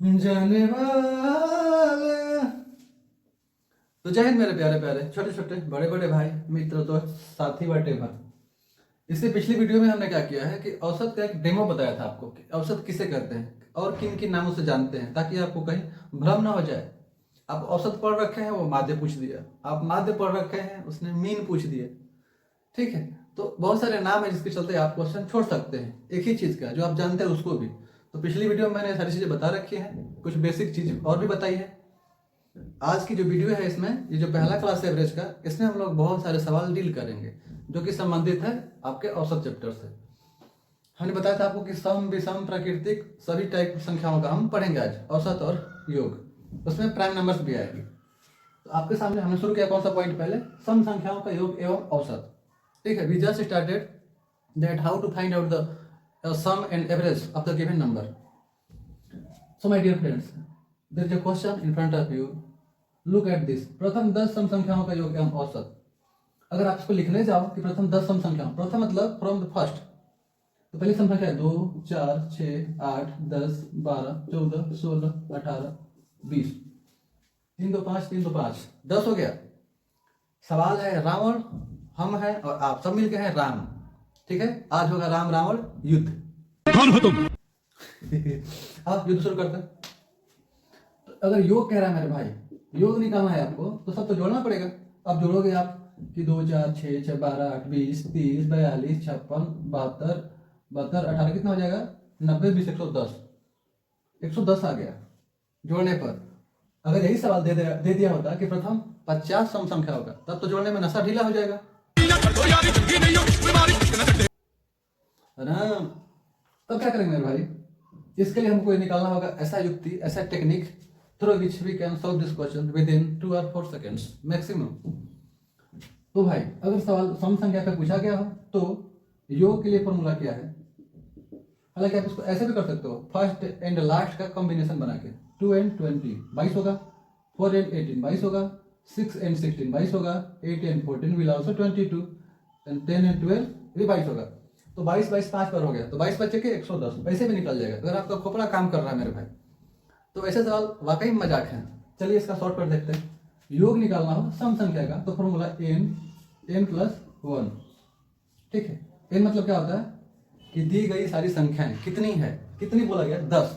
जाने वाले। तो जय हिंद मेरे प्यारे प्यारे छोटे छोटे बड़े बड़े भाई मित्र दोस्त साथी वटेवर। इससे पिछली वीडियो में हमने क्या किया है कि औसत का एक डेमो बताया था आपको कि औसत किसे कहते हैं और किन किन नामों से जानते हैं, ताकि आपको कहीं भ्रम ना हो जाए। आप औसत पढ़ रखे हैं, वो माध्य पूछ दिया। आप माध्य पढ़ रखे हैं, उसने मीन पूछ दिया। ठीक है, तो बहुत सारे नाम है जिसके चलते आप क्वेश्चन छोड़ सकते हैं एक ही चीज का जो आप जानते हैं उसको भी। तो पिछली वीडियो में मैंने सारी चीजें बता रखी हैं, कुछ बेसिक चीज और भी बताई है। आज की जो वीडियो है इसमें ये जो पहला क्लास एवरेज का, इसमें हम लोग बहुत सारे सवाल डील करेंगे जो कि संबंधित है आपके औसत चैप्टर से। हमने बताया था आपको कि सम विषम प्राकृतिक सभी टाइप संख्याओं का हम पढ़ेंगे आज, औसत और योग। उसमें प्राइम नंबर्स भी आएगी। तो आपके सामने हमने शुरू किया कौन सा पॉइंट, पहले सम संख्याओं का योग एवं औसत। ठीक है, we just started that how to find out the sum and average of the given number. So my dear friends, there is a question in front of you, look at this. प्रथम 10 सम संख्याओं का योग एवं औसत। अगर आप इसको लिखने जाओ कि प्रथम 10 सम संख्याओं, प्रथम मतलब फ्रॉम द फर्स्ट, तो पहली सम संख्या है 2 4 6 8 10 12 14 16 18 20। 3 2 5 3 2 5 10 हो गया। सवाल है रावण, हम हैं और आप सब मिलके हैं राम। ठीक है, आज होगा राम रावण युद्ध। कौन हो तुम? आप युद्ध शुरू करते हैं। तो अगर योग कह रहा है मेरे भाई, योग निकालना है आपको, तो सब तो जोड़ना पड़ेगा। अब जोड़ोगे आप कि 2 4 6 6 12 8 20 30 42 56 72 72 18 कितना हो जाएगा? 90 20 110। 110 आ गया जोड़ने पर। अगर यही सवाल दे दिया होता कि प्रथम 50 सम संख्या होगा, तब तो जोड़ने में नशा ढीला हो जाएगा है ना। तब क्या करेंगे मेरे भाई, इसके लिए हमको निकालना होगा ऐसा युक्ति, ऐसा technique through which we can solve this question within 2 or 4 seconds maximum. तो भाई अगर सवाल सम संख्या पे पूछा गया हो तो योग के लिए फॉर्मूला क्या है? हालांकि आप इसको ऐसे भी कर सकते हो, फर्स्ट एंड लास्ट का कॉम्बिनेशन बना के। 2 and 20 22 होगा, 4 and 18 22 होगा, 6 and 16 22 होगा, 8 and 14 will also 22, and 10 and 12 भी 22 होगा। तो 22 22 5 पर हो गया, तो 22 बच्चे के 110 वैसे भी निकल जाएगा अगर आपका खोपड़ा काम कर रहा है मेरे भाई। तो वैसे सवाल वाकई मजाक है। चलिए इसका शॉर्टकट देखते हैं। योग निकालना हो सम संख्या का तो फॉर्मूला n प्लस 1। ठीक है, n मतलब क्या होता है कि दी गई सारी संख्याएं कितनी है, कितनी बोला गया 10,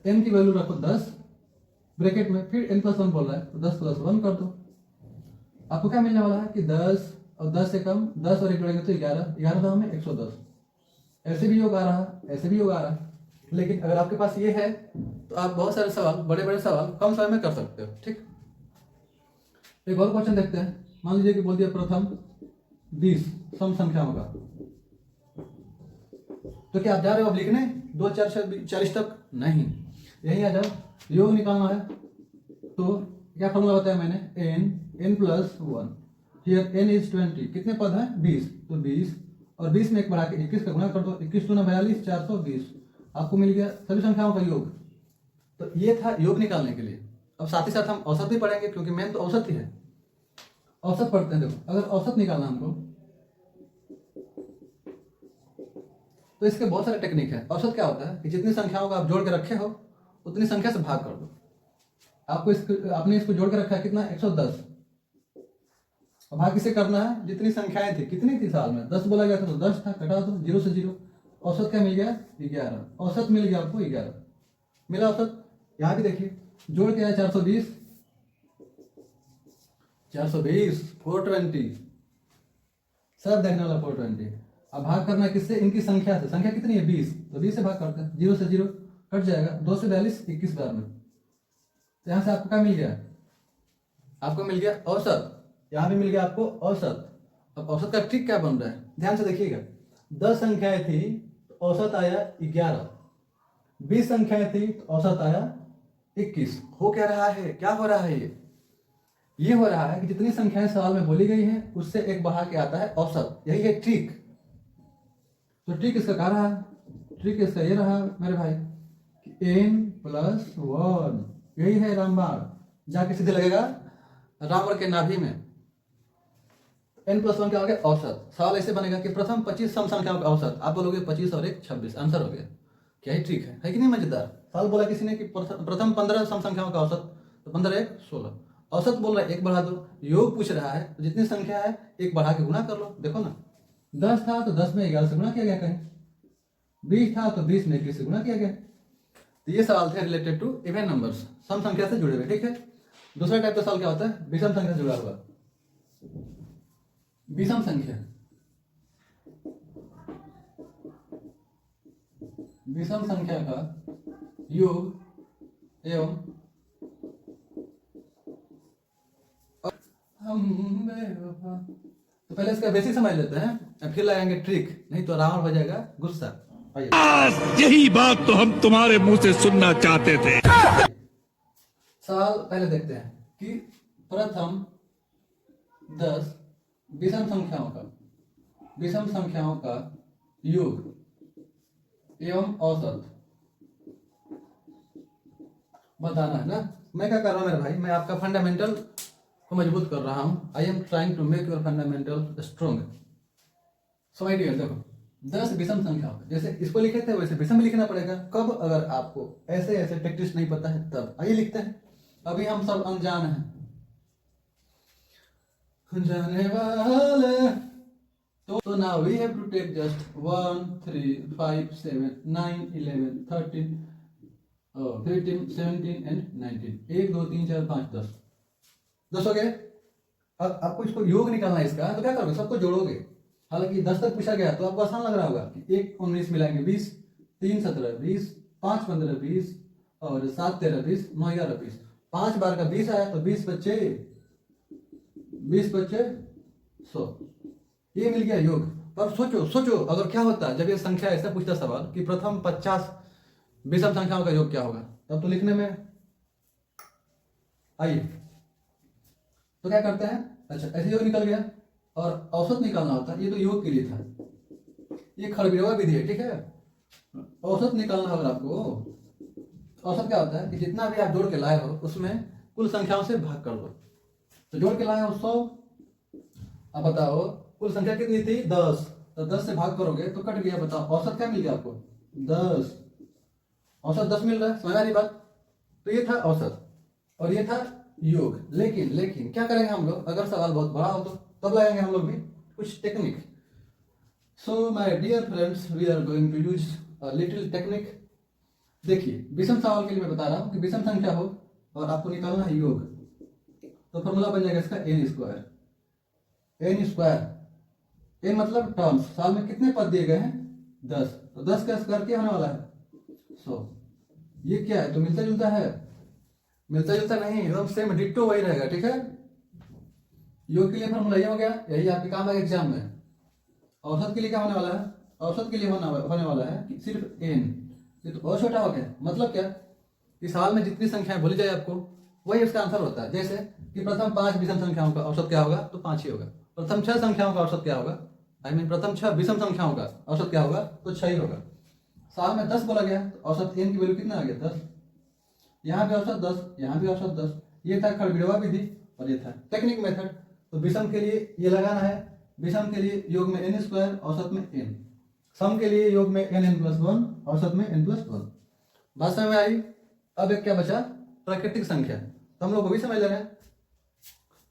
n की वैल्यू रखो 10 ब्रैकेट में, फिर n प्लस 1 बोल रहा है तो 10 प्लस 1 कर दो। आपको क्या मिलने वाला है कि 10 और 10 से कम, 10 और 1 जोड़ेंगे तो 11, 11 दाम में 110। ऐसे भी योग आ रहा है, ऐसे भी योग आ रहा है। लेकिन अगर आपके पास ये है तो आप बहुत सारे सवाल, बड़े बड़े सवाल कम समय में कर सकते हो। ठीक, एक और क्वेश्चन देखते हैं। मान लीजिए कि बोल दिया प्रथम 20 सम संख्याओं का, तो क्या आप जा रहे हो अब लिखने 2 4 6 40 तक? नहीं, यही आ जाओ। योग निकालना है तो क्या फॉर्मूला बताया मैंने, n plus 1। Here n is 20, कितने पद हैं 20, तो 20 और 20 में एक बढ़ा के 21 का गुणा कर दो, 21 दूना 42 420, आपको मिल गया सभी संख्याओं का योग। तो ये था योग निकालने के लिए। अब साथ ही साथ हम औसत भी पढ़ेंगे क्योंकि मेन तो औसत ही है। औसत पढ़ते हैं। देखो अगर औसत निकालना हमको तो इसके बहुत सारे टेक्निक है। औसत क्या होता है कि जितनी संख्याओं को आप जोड़ के रखे हो उतनी संख्या से भाग कर दो। आपने इसको जोड़ के रखा है कितना, 110। भाग किसे करना है, जितनी संख्याएं थी, कितनी थी साल में 10 बोला गया था तो 10 था, घटा दो 0 से 0। औसत क्या मिल गया 11। औसत मिल गया आपको 11 मिला औसत। यहाँ भी देखिए जोड़ के आया 420 420 420, सब देखने वाला 420। अब भाग करना है किससे, इनकी संख्या से। संख्या कितनी है 20, तो 20 से भाग करते हैं, 0 से 0 कट जाएगा, 2 से 42 21 बार में। तो यहाँ से आपको क्या मिल गया, आपको मिल गया औसत। यहाँ भी मिल गया आपको औसत। अब औसत का ट्रिक क्या बन रहा है, ध्यान से देखिएगा। 10 संख्याएं थी तो औसत आया 11, 20 संख्याएं थी तो औसत आया 21। हो क्या रहा है, क्या हो रहा है, ये हो रहा है कि जितनी संख्याएं सवाल में बोली गई हैं उससे एक बढ़ा के आता है औसत। यही है ट्रिक। तो ट्रिक इसका क्या रहा, ट्रिक इसका ये रहा मेरे भाई कि n प्लस 1, यही है रामबाण, जाके सीधे लगेगा रावण के नाभि में। n प्लस 1 क्या हो गया, औसत। सवाल ऐसे बनेगा कि प्रथम 25 सम संख्याओं का औसत। आप बोलोगे 25 और 1 26, आंसर हो गया। क्या ही ट्रिक है कि नहीं मजेदार। साल बोला किसी ने कि प्रथम 15 सम संख्याओं का औसत, तो 15 एक 16। औसत बोल रहा है एक बढ़ा दो, योग पूछ रहा है तो जितनी संख्या है एक बढ़ा के गुना कर लो। देखो ना 10 था तो 10 में 11 से गुना किया गया, कहीं 20 था तो 20 में 21 से गुना किया गया। तो ये सवाल थे रिलेटेड टू इवन नंबर्स, सम संख्या से जुड़े हुए, ठीक है। दूसरा टाइप का सवाल क्या होता है, विषम संख्या से जुड़ा हुआ। विषम संख्या, विषम संख्या का योग एवं तो पहले इसका बेसिक समझ लेते हैं, फिर लगाएंगे ट्रिक, नहीं तो रावण हो जाएगा गुस्सा। यही बात तो हम तुम्हारे मुंह से सुनना चाहते थे। सवाल पहले देखते हैं कि प्रथम 10 विषम संख्याओं का योग एवं औसत बताना है ना। मैं क्या कर रहा हूं मेरे भाई, मैं आपका फंडामेंटल को मजबूत कर रहा हूं। I am trying to make your fundamental strong. So my dear, देखो 10 विषम संख्याओं का, जैसे इसको लिखे थे वैसे विषम लिखना पड़ेगा। कब, अगर आपको ऐसे ऐसे प्रैक्टिस नहीं पता है तब। आइए लिखते हैं, अभी हम सब अनजान हैं, जाने वाले। तो now we have to take just 1 3 5 7 9 11 13 15 17 and 19। 1 2 3 4 5 10 10 हो गए। अब आपको इसको योग निकालना है इसका, तो क्या करोगे, सबको जोड़ोगे। हालांकि 10 तक पूछा गया तो आपको आसान लग रहा होगा कि 1 19 मिलाएंगे 20, 3 17 20, 5 15 20 और 7 13 20, 9 11 20। 5 बार का 20 आया तो 20 बच्चे 100, ये मिल गया योग। पर सोचो सोचो अगर क्या होता जब ये संख्या ऐसा पूछता सवाल कि प्रथम 50 विषम संख्याओं का योग क्या होगा, तब तो लिखने में। आइए तो क्या करते हैं, अच्छा ऐसे योग निकल गया और औसत निकालना होता है, ये तो योग के लिए था, ये खरबिरवा विधि है, ठीक है। औसत निकालना होगा आपको। औसत क्या होता है कि जितना भी आप जोड़ के लाए हो उसमें कुल संख्याओं से भाग कर दो। तो जोड़ के लाए हो 100, अब बताओ कुल संख्या कितनी थी 10, तो 10 से भाग करोगे तो कट गया। बताओ औसत क्या मिल गया आपको 10, औसत 10 मिल रहा है, समझ रही बात। तो ये था औसत और ये था योग। लेकिन क्या करेंगे हम लोग, अगर सवाल बहुत बड़ा हो तो तब लगाएंगे हम लोग भी कुछ technique. So my dear friends, we are going to use a little technique. देखिए विषम सवाल के लिए मैं बता रहा हूं कि विषम संख्या हो और आपको निकालना है योग, तो फॉर्मूला बन जाएगा इसका n स्क्वायर। n मतलब टर्म्स, साल में कितने पद दिए गए हैं 10, तो 10 का स्क्वायर क्या होने वाला है 100। ये क्या है, तो मिलता जुलता है, मिलता जुलता नहीं, एकदम सेम डिट्टो वही रहेगा, ठीक है। योग के लिए फॉर्मूला ये हो गया, यही आपके काम है एग्जाम में। औसत के लिए क्या होने वाला है, औसत के लिए होने वाला है कि सिर्फ n, ये तो और छोटा हो गया। मतलब क्या, इस साल में जितनी संख्याएं बोली जाए आपको वही उसका आंसर होता है। जैसे कि प्रथम 5 विषम संख्याओं का औसत क्या होगा, तो 5 ही होगा। प्रथम 6 संख्याओं का औसत क्या होगा, प्रथम 6 विषम संख्याओं का औसत क्या होगा, तो 6 ही होगा। साल में 10 बोला गया तो औसत n की वैल्यू कितना आ गया 10, यहाँ भी औसत 10, यहाँ भी औसत 10। ये था खरबिरवा विधि और ये था टेक्निक मेथड। तो विषम के लिए ये लगाना है, विषम के लिए योग में n स्क्वायर, औसत में n। सम के लिए योग में n+1, औसत में n+1। बात समझ में आई। अब एक क्या बचा, प्राकृतिक संख्या। तो हम लोग वो भी समझ ले रहे हैं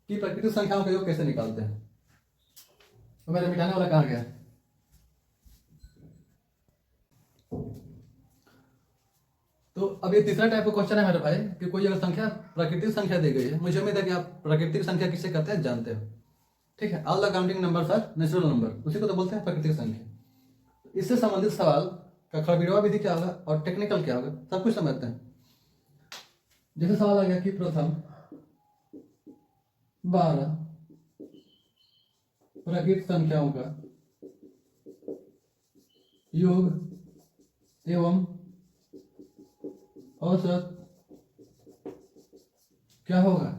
कि प्राकृतिक संख्याओं का योग कैसे निकालते हैं। तो मेरा मिटाने वाला कहाँ गया, तो अब ये तीसरा टाइप का क्वेश्चन है मेरे भाई कि कोई अगर संख्या प्राकृतिक संख्या दी गई है, मुझे उम्मीद है कि आप प्राकृतिक संख्या किसे कहते हैं जानते हो, ठीक है। All the counting numbers are natural number, उसी को तो बोलते हैं प्राकृतिक संख्या। इससे संबंधित सवाल का खरबिरवा विधि क्या होगा और टेक्निकल क्या होगा, सब कुछ समझते हैं। जैसे सवाल आ गया कि प्रथम 12 प्राकृतिक संख्याओं का योग एवं औसत क्या होगा।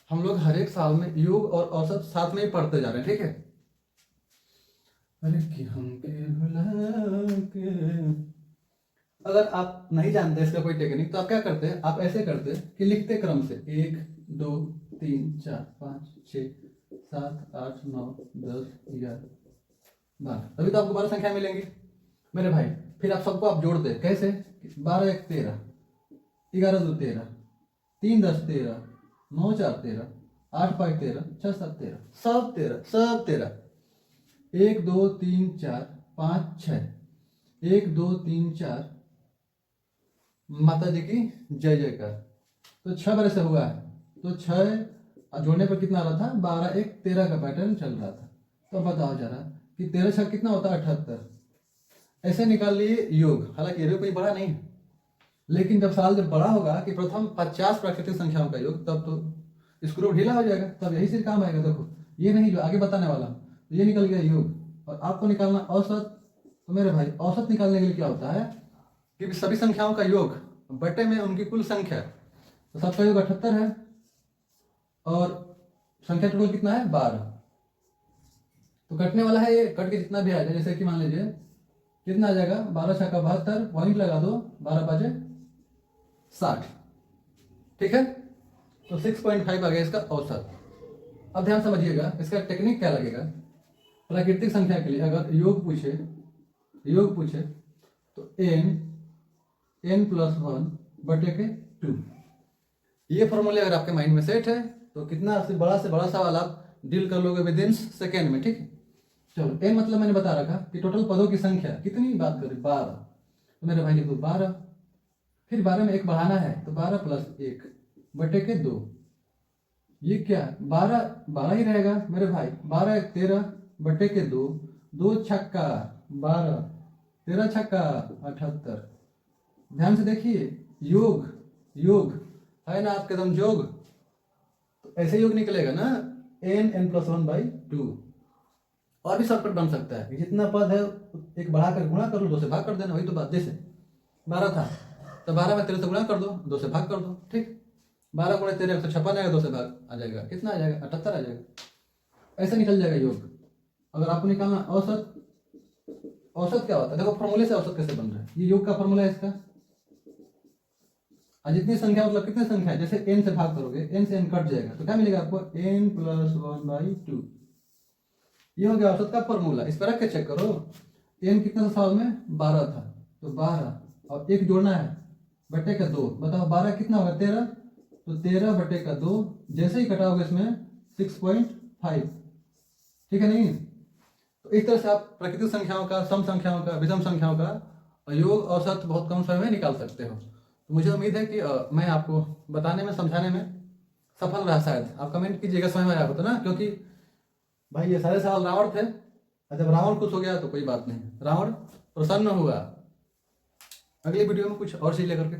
हम लोग हर एक साल में योग और औसत साथ में ही पढ़ते जा रहे हैं, ठीक है। अरे कि हम के भुला के, अगर आप नहीं जानते इसका कोई टेक्निक तो आप क्या करते हैं, आप ऐसे करते हैं कि लिखते क्रम से 1 2 3 4 5 6 7 8 9 10 11 12, तभी तो आपको 12 संख्या मिलेंगी मेरे भाई। फिर आप सबको आप जोड़ते हैं, कैसे, 12 1 13, 11 2 13, 3 10 13, 9 4 13, 8 5 13, 6 7 13, सब 13, सब 13। 1 2 3 4 5 6, 1 2 3 4, माता जी की जय जयकार। तो 6 बार से हुआ है, तो 6 जोड़ने पर कितना आ रहा था, 12 1 13 का पैटर्न चल रहा था। तो अब बताओ जरा कि 13 6 कितना होता है, 78। ऐसे निकाल लिए योग। हालांकि ये कोई बड़ा नहीं है, लेकिन जब साल जब बड़ा होगा कि प्रथम 50 प्राकृतिक संख्याओं का योग, तब तो स्क्रू ढीला हो जाएगा, तब यही सिर्फ काम आएगा। देखो ये नहीं जो आगे बताने वाला हूं, तो ये निकल गया योग। और आपको निकालना औसत। तो मेरे भाई औसत निकालने के लिए क्या होता है कि सभी संख्याओं का योग बटे में उनकी कुल संख्या। तो सबका योग 78 है और संख्या टोटल कितना है, 12। तो कटने वाला है, ये कट के जितना भी आ जाए, जैसे कि मान लीजिए कितना आ जाएगा, 12 6 का 72, पॉइंट लगा दो, 12 5 60। ठीक है, तो 6.5 आ गया इसका औसत। अब ध्यान समझिएगा, इसका टेक्निक क्या लगेगा। प्राकृतिक संख्या के लिए अगर योग पूछे तो n +1 बटे के 2। ये फॉर्मूले अगर आपके माइंड में सेट है तो कितना से बड़ा सवाल आप डील कर लोगे विद इन सेकेंड में। ठीक है, चलो n मतलब मैंने बता रखा कि टोटल पदों की संख्या कितनी बात करें, 12। तो मेरे भाई लिखो 12, फिर 12 में 1 बढ़ाना है, तो 12 + 1 बटे के 2। ये क्या, 12 ही रहेगा मेरे भाई। 12 1 13 बटे के 2, 2 छक्का 12, 13 छक्का 78। ध्यान से देखिए, योग है ना आपके दम जोग, तो ऐसे योग निकलेगा ना, n +1/2। और भी शॉर्टकट बन सकता है, जितना पद है एक बढ़ाकर गुणा कर लो, 2 से भाग कर देना, वही तो बात। जैसे 12 था तो 12 में 13 से गुणा कर दो, 2 से भाग कर दो। ठीक, 12 गुणे 13 156 आएगा, 2 से भाग आ जाएगा, कितना आ जाएगा, 78 आ जाएगा। ऐसे निकल जाएगा योग। अगर आपको निकालना औसत क्या होता है, देखो फॉर्मूले से औसत कैसे बन रहा है। ये योग का फॉर्मूला है इसका। और जितनी संख्या मतलब कितनी संख्या है, जैसे n से भाग करोगे, n से n कट जाएगा, तो क्या मिलेगा आपको, n + 1/2। ये हो गया औसत का फॉर्मूला। इस पर रख के चेक करो, n कितने साल में, 12 था, तो 12 और 1 जोड़ना है बटे का 2। बताओ 12 कितना होगा, 13, तो 13 बटे का 2। जैसे ही कटाओगे इसमें 6.5। ठीक है नहीं। तो इस तरह से आप प्राकृतिक संख्याओं का, सम संख्याओं का, विषम संख्याओं का योग औसत बहुत कम समय में निकाल सकते हो। तो मुझे उम्मीद है कि मैं आपको बताने में, समझाने में सफल रहा। शायद आप कमेंट कीजिएगा समझ में आया हो तो ना, क्योंकि भाई ये सारे सवाल रावण थे, और जब रावण खुश हो गया तो कोई बात नहीं, रावण प्रसन्न हुआ। अगली वीडियो में कुछ और चीज लेकर के